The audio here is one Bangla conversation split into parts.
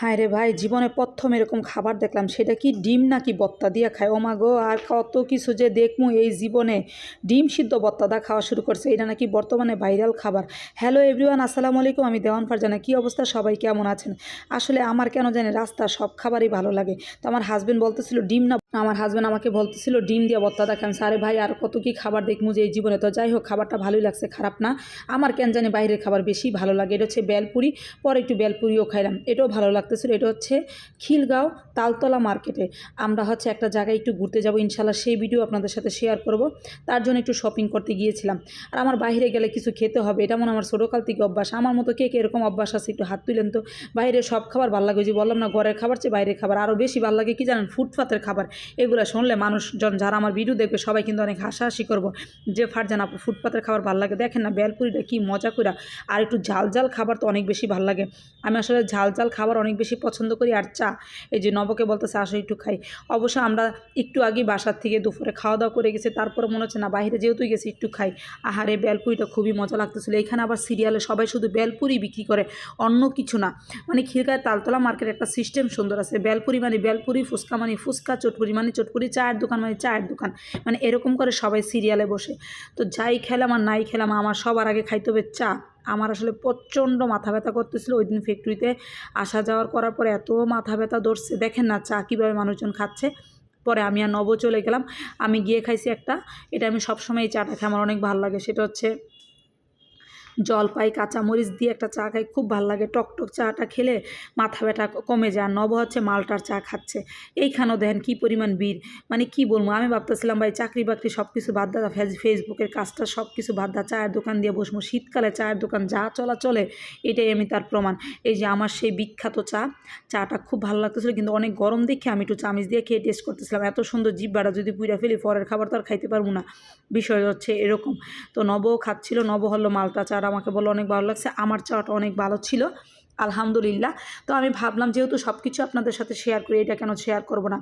হায় রে ভাই, জীবনে প্রথম এরকম খাবার দেখলাম। সেটা কি ডিম নাকি বত্তা দিয়া খায়? ও মা গো! আর কত কিছু যে দেখমু এই জীবনে। ডিম সিদ্ধ বত্তা দা খাওয়া শুরু করছে, এটা নাকি বর্তমানে ভাইরাল খাবার। হ্যালো এভরিওয়ান, আসসালামু আলাইকুম। আমি দেওয়ান ফারজানা। কি অবস্থা, সবাই কেমন আছেন? আসলে আমার কেন জানি রাস্তার সব খাবারই ভালো লাগে। তো আমার হাজবেন্ড বলতেছিল ডিম না, আমার হাজবেন্ড আমাকে বলতেছিল ডিম দিয়া বত্তা দা খান। আরে ভাই, আর কত কি খাবার দেখমু যে এই জীবনে। তো যাই হোক, খাবারটা ভালোই লাগছে, খারাপ না। আমার কেন জানি বাইরের খাবার বেশি ভালো লাগে। এটা হচ্ছে বেলপুরি। পরে একটু বেলপুরিও খাইলাম, এটাও ভালো লাগতেছিল। এটা হচ্ছে খিলগাঁও তালতলা মার্কেটে। আমরা হচ্ছে একটা জায়গায় একটু ঘুরতে যাব ইনশাল্লাহ, সেই ভিডিও আপনাদের সাথে শেয়ার করব। তার জন্য একটু শপিং করতে গিয়েছিলাম। আর আমার বাইরে গেলে কিছু খেতে হবে, এটা মনে আমার ছোটোকাল থেকে অভ্যাস। আমার মতো কে কে এরকম অভ্যাস আছে একটু হাত তুলেন তো। বাইরে সব খাবার ভালো লাগে, যে বললাম না, ঘরের খাবার চেয়ে বাইরের খাবার আরও বেশি ভালো লাগে। কি জানেন, ফুটপাতের খাবার। এগুলো শুনলে মানুষজন যারা আমার ভিডিও দেখবে সবাই কিন্তু অনেক হাসাহাসি করবো, যে ফারজান আপু ফুটপাতের খাবার ভালো লাগে। দেখেন না বেলপুরিটা কি মজা করে। আর একটু ঝাল ঝাল খাবার তো অনেক বেশি ভালো লাগে। আমি আসলে ঝাল ঝাল খাবার অনেক বেশি পছন্দ করি। আর চা, এই যে নবকে বলতেছে আসো একটু খাই। অবশ্য আমরা একটু আগে বাসার থেকে দুপুরে খাওয়া দাওয়া করে গেছি, তারপরে মনে হচ্ছে না বাইরে যেহেতু গেছি একটু খাই। আহারে, বেলপুরিটা খুবই মজা লাগতেছিলো। এখানে আবার সিরিয়ালে সবাই শুধু বেলপুরি বিক্রি করে, অন্য কিছু না। মানে খিলগাঁয়ের তালতলা মার্কেট একটা সিস্টেম সুন্দর আছে। বেলপুরি মানে বেলপুরি, ফুচকা মানে ফুচকা, চটপুরি মানে চটপুরি, চায়ের দোকান মানে চায়ের দোকান। মানে এরকম করে সবাই সিরিয়ালে বসে। তো যাই খেলাম আর নাই খেলাম, আমার সবার আগে খাইতে হবে চা। আমার আসলে প্রচণ্ড মাথা ব্যথা করতেছিল ওই দিন ফ্যাক্টরিতে আসা যাওয়ার করার পরে, এত মাথা ব্যথা ধরছে। দেখেন না চা কীভাবে মানুষজন খাচ্ছে। পরে আমি আর নব চলে গেলাম। আমি গিয়ে খাইছি একটা, এটা আমি সবসময় এই চাটা খাই, আমার অনেক ভালো লাগে। সেটা হচ্ছে জলপাই কাঁচামরিচ দিয়ে একটা চা খাই, খুব ভালো লাগে। টকটক চাটা খেলে মাথা ব্যথা কমে যায়। আর নব হচ্ছে মালটার চা খাচ্ছে। এইখানেও দেখেন কী পরিমাণ ভিড়। মানে কি বলবো, আমি ভাবতেছিলাম ভাই চাকরি বাকরি সব কিছু বাদ দেওয়া, ফেসবুকের কাজটা সব কিছু বাদ দেওয়া, চায়ের দোকান দিয়ে বসবো। শীতকালে চায়ের দোকান যা চলা চলে, এটাই আমি তার প্রমাণ। এই যে আমার সেই বিখ্যাত চা, চাটা খুব ভালো লাগতেছিলো, কিন্তু অনেক গরম দেখে আমি একটু চামিচ দিয়ে খেয়ে টেস্ট করতেছিলাম। এত সুন্দর জিব্বাটা যদি পুইরা ফেলি, পরের খাবার তো আর খাইতে পারবো না। বিষয় হচ্ছে এরকম। তো নবও খাচ্ছিল, নব হলো মালটা চা, আমাকে বললো অনেক ভালো লাগছে। আমার চাটা অনেক ভালো ছিল, আলহামদুলিল্লাহ। তো আমি ভাবলাম যেহেতু সব কিছু আপনাদের সাথে শেয়ার করি, এটা কেন শেয়ার করবো না।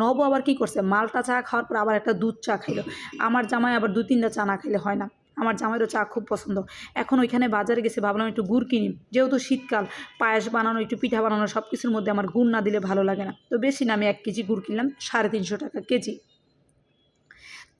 নব আবার কি করছে, মালটা চা খাওয়ার পর আবার একটা দুধ চা খাইলো। আমার জামাই আবার 2-3টা চা না খাইলে হয় না। আমার জামাইরও চা খুব পছন্দ। এখন ওইখানে বাজারে গেছে, ভাবলাম একটু গুড় কিনি, যেহেতু শীতকাল, পায়েস বানানো একটু পিঠা বানানো সব কিছুর মধ্যে আমার গুড় না দিলে ভালো লাগে না। তো বেশি না, আমি 1 কেজি গুড় কিনলাম, 350 টাকা কেজি।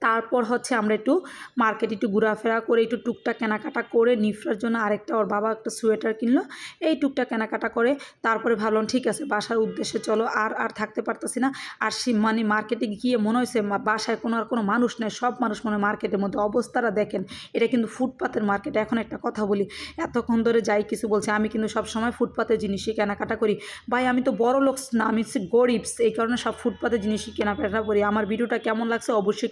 তারপর হচ্ছে আমরা একটু মার্কেটে একটু ঘোরাফেরা করে একটু টুকটাক কেনাকাটা করে, নিফরার জন্য আরেকটা, ওর বাবা একটা সোয়েটার কিনলো। এই টুকটাক কেনাকাটা করে তারপরে ভাবলাম ঠিক আছে বাসার উদ্দেশ্যে চলো। আর থাকতে পারতেছি না। আর মানে মার্কেটে গিয়ে মনে হয়েছে বাসায় কোনো মানুষ নেই, সব মানুষ মনে হয় মার্কেটের মধ্যে। অবস্থাটা দেখেন, এটা কিন্তু ফুটপাতের মার্কেট। এখন একটা কথা বলি, এতক্ষণ ধরে যাই কিছু বলছে, আমি কিন্তু সবসময় ফুটপাতের জিনিসই কেনাকাটা করি। ভাই আমি তো বড় লোক না, আমি হচ্ছে গরিবস, এই কারণে সব ফুটপাতের জিনিসই কেনাকাটা করি। আমার ভিডিওটা কেমন লাগছে অবশ্যই